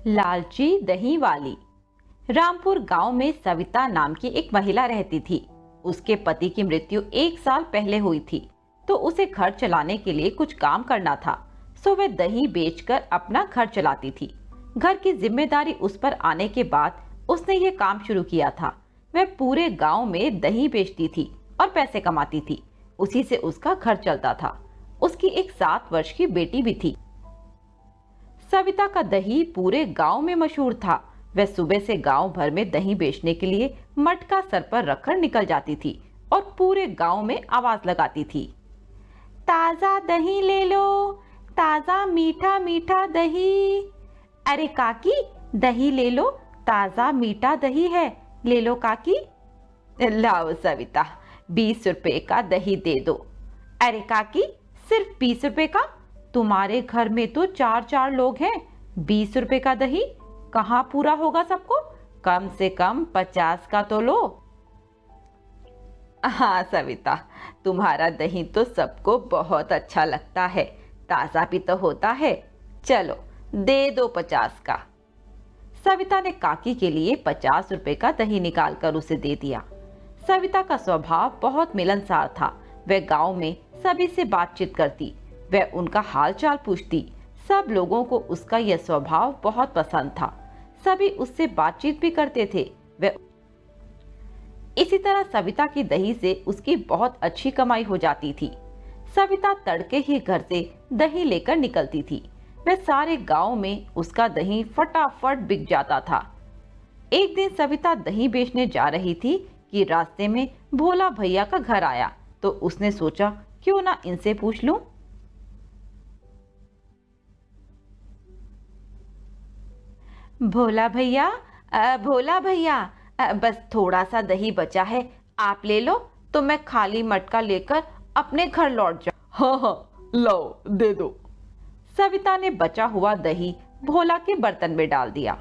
लालची दही वाली। रामपुर गांव में सविता नाम की एक महिला रहती थी। उसके पति की मृत्यु 1 साल पहले हुई थी, तो उसे घर चलाने के लिए कुछ काम करना था। सो वह दही बेचकर अपना घर चलाती थी। घर की जिम्मेदारी उस पर आने के बाद उसने ये काम शुरू किया था। वह पूरे गांव में दही बेचती थी और पैसे कमाती थी। उसी से उसका घर चलता था। उसकी एक 7 वर्ष की बेटी भी थी। सविता का दही पूरे गांव में मशहूर था। वह सुबह से गांव भर में दही बेचने के लिए मटका सर पर रखकर निकल जाती थी और पूरे गांव में आवाज लगाती थी, ताजा दही ले लो, ताजा मीठा मीठा दही। अरे काकी, दही ले लो, ताजा मीठा दही है, ले लो काकी। लाओ सविता, 20 रुपए का दही दे दो। अरे काकी, सिर्फ 20 रुपए का? तुम्हारे घर में तो 4 लोग हैं। 20 रुपए का दही कहाँ पूरा होगा सबको? कम से कम 50 का तो लो। हाँ सविता, तुम्हारा दही तो सबको बहुत अच्छा लगता है, ताजा भी तो होता है। चलो दे दो 50 का। सविता ने काकी के लिए 50 रुपए का दही निकालकर उसे दे दिया। सविता का स्वभाव बहुत मिलनसार था। वह गांव में सभी से बातचीत करती, वह उनका हालचाल पूछती। सब लोगों को उसका यह स्वभाव बहुत पसंद था। सभी उससे बातचीत भी करते थे। वह इसी तरह सविता की दही से उसकी बहुत अच्छी कमाई हो जाती थी। सविता तड़के ही घर से दही लेकर निकलती थी। वह सारे गांव में उसका दही फटाफट बिक जाता था। एक दिन सविता दही बेचने जा रही थी कि रास्ते में भोला भैया का घर आया, तो उसने सोचा क्यों ना इनसे पूछ लूं। भोला भैया, भोला भैया, बस थोड़ा सा दही बचा है, आप ले लो तो मैं खाली मटका लेकर अपने घर लौट जाऊं। हाँ हाँ, लाओ दे दो। सविता ने बचा हुआ दही भोला के बर्तन में डाल दिया।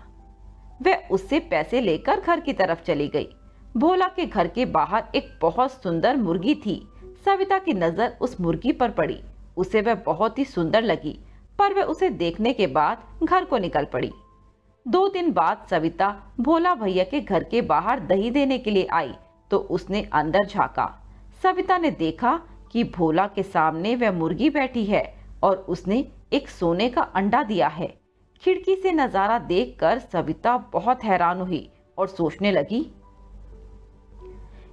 वह उससे पैसे लेकर घर की तरफ चली गई। भोला के घर के बाहर एक बहुत सुंदर मुर्गी थी। सविता की नजर उस मुर्गी पर पड़ी। उसे वह बहुत ही सुंदर लगी, पर वह उसे देखने के बाद घर को निकल पड़ी। 2 दिन बाद सविता भोला भैया के घर के बाहर दही देने के लिए आई, तो उसने अंदर झांका। सविता ने देखा कि भोला के सामने वह मुर्गी बैठी है और उसने एक सोने का अंडा दिया है। खिड़की से नजारा देखकर सविता बहुत हैरान हुई और सोचने लगी,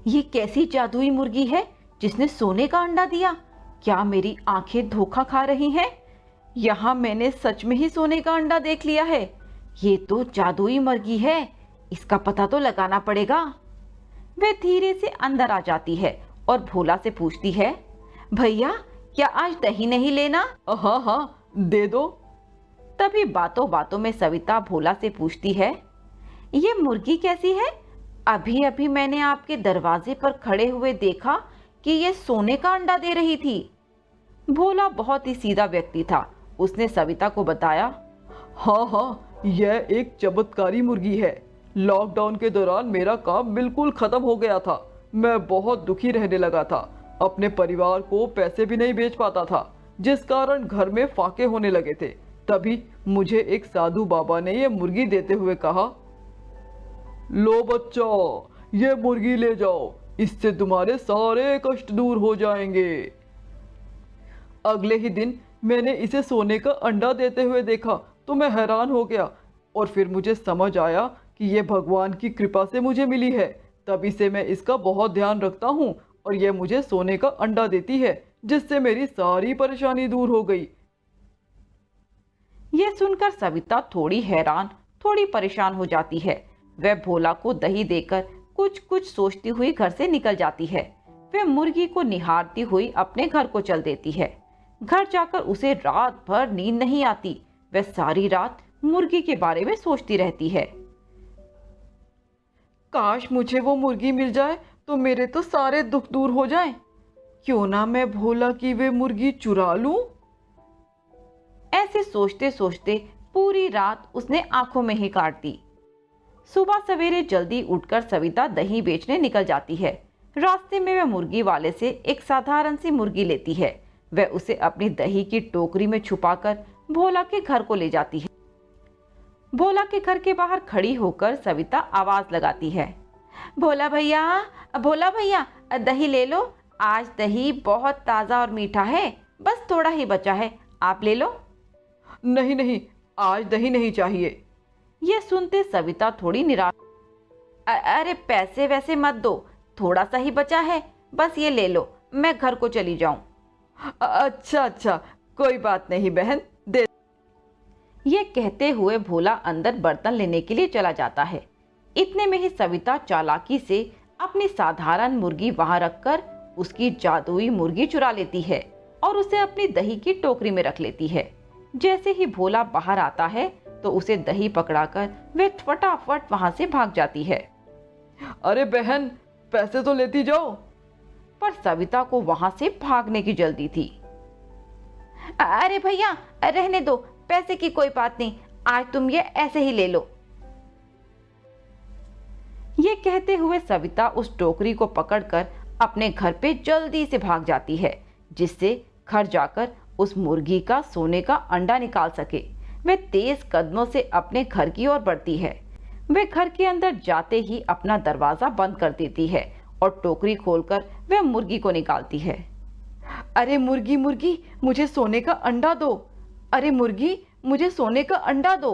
ये कैसी जादुई मुर्गी है जिसने सोने का अंडा दिया? क्या मेरी आंखें धोखा खा रही हैं? यहाँ मैंने सच में ही सोने का अंडा देख लिया है। ये तो जादुई मुर्गी है, इसका पता तो लगाना पड़ेगा। वह धीरे से अंदर आ जाती है और भोला से पूछती है, भैया क्या आज दही नहीं लेना? हाँ हाँ, दे दो। तभी बातों बातों में सविता भोला से पूछती है, ये मुर्गी कैसी है? अभी अभी मैंने आपके दरवाजे पर खड़े हुए देखा कि ये सोने का अंडा दे रही थी। भोला बहुत ही सीधा व्यक्ति था। उसने सविता को बताया, हाँ हाँ, यह एक चमत्कारी मुर्गी है। लॉकडाउन के दौरान मेरा काम बिल्कुल खत्म हो गया था। मैं बहुत दुखी रहने लगा था। अपने परिवार को पैसे भी नहीं भेज पाता था, जिस कारण घर में फाके होने लगे थे। तभी मुझे एक साधु बाबा ने यह मुर्गी देते हुए कहा, लो बच्चा, ये मुर्गी ले जाओ, इससे तुम्हारे सारे कष्ट दूर हो जाएंगे। अगले ही दिन मैंने इसे सोने का अंडा देते हुए देखा तो मैं हैरान हो गया, और फिर मुझे समझ आया कि यह भगवान की कृपा से मुझे मिली है। तभी से मैं इसका बहुत ध्यान रखता हूँ और यह मुझे सोने का अंडा देती है, जिससे मेरी सारी परेशानी दूर हो गई। यह सुनकर सविता थोड़ी हैरान, थोड़ी परेशान हो जाती है। वह भोला को दही देकर कुछ कुछ सोचती हुई घर से निकल जाती है। वह मुर्गी को निहारती हुई अपने घर को चल देती है। घर जाकर उसे रात भर नींद नहीं आती। वह सारी रात मुर्गी के बारे में सोचती रहती है। काश मुझे वो मुर्गी मिल जाए तो मेरे तो सारे दुख दूर हो जाएं। क्यों ना मैं भोला की वे मुर्गी चुरा लूं? ऐसे सोचते सोचते पूरी रात उसने आंखों में ही काट दी। सुबह सवेरे जल्दी उठकर सविता दही बेचने निकल जाती है। रास्ते में वह मुर्गी वाले से एक साधारण सी मुर्गी लेती है। वह उसे अपनी दही की टोकरी में छुपाकर भोला के घर को ले जाती है। भोला के घर के बाहर खड़ी होकर सविता आवाज लगाती है, भोला भैया, भोला भैया, दही ले लो। आज दही बहुत ताज़ा और मीठा है, बस थोड़ा ही बचा है, आप ले लो। नहीं नहीं, आज दही नहीं चाहिए। ये सुनते सविता थोड़ी निराश, अरे पैसे वैसे मत दो, थोड़ा सा ही बचा है, बस ये ले लो, मैं घर को चली जाऊं। अच्छा अच्छा, कोई बात नहीं बहन, दे। ये कहते हुए भोला अंदर बर्तन लेने के लिए चला जाता है। इतने में ही सविता चालाकी से अपनी साधारण मुर्गी वहां रखकर उसकी जादुई मुर्गी चुरा लेती है और उसे अपनी दही की टोकरी में रख लेती है। जैसे ही भोला बाहर आता है तो उसे दही पकड़ाकर वे फटाफट वहां से भाग जाती है। अरे बहन, पैसे तो लेती जाओ। पर सविता को वहां से भागने की जल्दी थी। अरे भैया, रहने दो, पैसे की कोई बात नहीं, आज तुम ये ऐसे ही ले लो। ये कहते हुए सविता उस टोकरी को पकड़कर अपने घर पे जल्दी से भाग जाती है, जिससे घर जाकर उस मुर्गी का सोने का अंडा निकाल सके। वह तेज कदमों से अपने घर की ओर बढ़ती है। वह घर के अंदर जाते ही अपना दरवाजा बंद कर देती है और टोकरी खोलकर वह मुर्गी को निकालती है। अरे मुर्गी मुर्गी, मुझे सोने का अंडा दो। अरे मुर्गी, मुझे सोने का अंडा दो।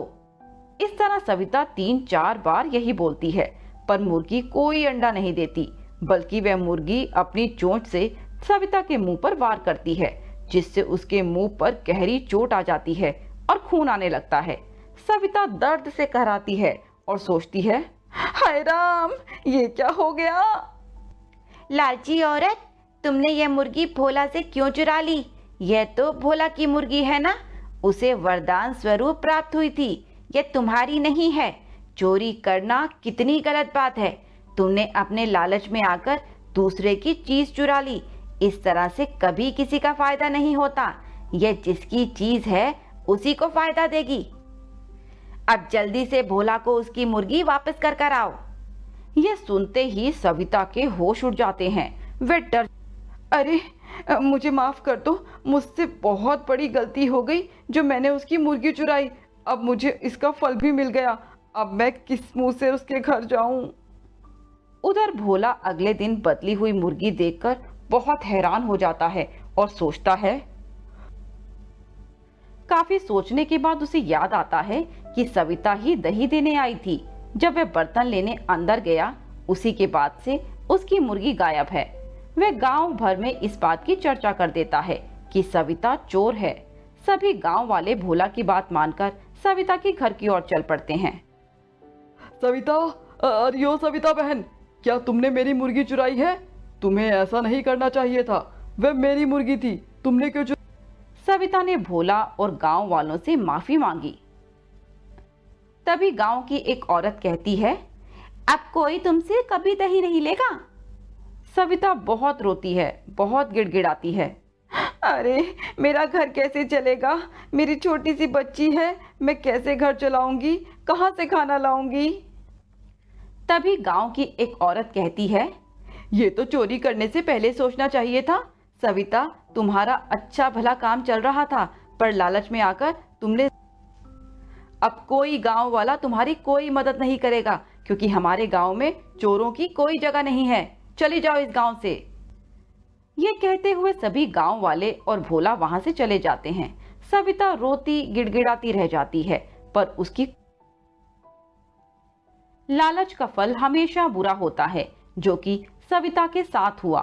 इस तरह सविता 3-4 बार यही बोलती है, पर मुर्गी कोई अंडा नहीं देती, बल्कि वह मुर्गी अपनी चोंच से सविता के मुंह पर वार करती है, जिससे उसके मुंह पर गहरी चोट आ जाती है और खून आने लगता है। सविता दर्द से कहराती है और सोचती है, हाय राम, ये क्या हो गया। लालची औरत, तुमने यह मुर्गी भोला से क्यों चुरा ली? यह तो भोला की मुर्गी है ना, उसे वरदान स्वरूप प्राप्त हुई थी, यह तुम्हारी नहीं है। चोरी करना कितनी गलत बात है। तुमने अपने लालच में आकर दूसरे की चीज चुरा ली। इस तरह से कभी किसी का फायदा नहीं होता। यह जिसकी चीज है उसी को फायदा देगी। अब जल्दी से भोला को उसकी मुर्गी वापस कर आओ। यह सुनते ही सविता के होश उड़ जाते हैं। वे डर, अरे मुझे माफ कर दो, मुझसे बहुत बड़ी गलती हो गई जो मैंने उसकी मुर्गी चुराई। अब मुझे इसका फल भी मिल गया, अब मैं किस मुंह से उसके घर जाऊं। उधर भोला अगले दिन बदली हुई मुर्गी देखकर बहुत हैरान हो जाता है और सोचता है। काफी सोचने के बाद उसे याद आता है कि सविता ही दही देने आई थी। जब वह बर्तन लेने अंदर गया, उसी के बाद से उसकी मुर्गी गायब है। वह गांव भर में इस बात की चर्चा कर देता है कि सविता चोर है। सभी गांव वाले भोला की बात मानकर सविता के घर की ओर चल पड़ते हैं। सविता, अरे ओ सविता बहन, क्या तुमने मेरी मुर्गी चुराई है? तुम्हें ऐसा नहीं करना चाहिए था, वह मेरी मुर्गी थी, तुमने क्यों सविता ने भोला और गांव वालों से माफी मांगी। तभी गांव की एक औरत कहती है, अब कोई तुमसे कभी दही नहीं लेगा। सविता बहुत रोती है, बहुत गिड़गिड़ाती है। अरे मेरा घर कैसे चलेगा, मेरी छोटी सी बच्ची है, मैं कैसे घर चलाऊंगी, कहाँ से खाना लाऊंगी। तभी गांव की एक औरत कहती है, ये तो चोरी करने से पहले सोचना चाहिए था। सविता, तुम्हारा अच्छा भला काम चल रहा था, पर लालच में आकर तुमने, अब कोई गांव वाला तुम्हारी कोई मदद नहीं करेगा, क्योंकि हमारे गांव में चोरों की कोई जगह नहीं है। चली जाओ इस गांव से। ये कहते हुए सभी गांव वाले और भोला वहां से चले जाते हैं। सविता रोती गिड़गिड़ाती रह जाती है, पर उसकी लालच का फल हमेशा बुरा होता है, जो कि सविता के साथ हुआ।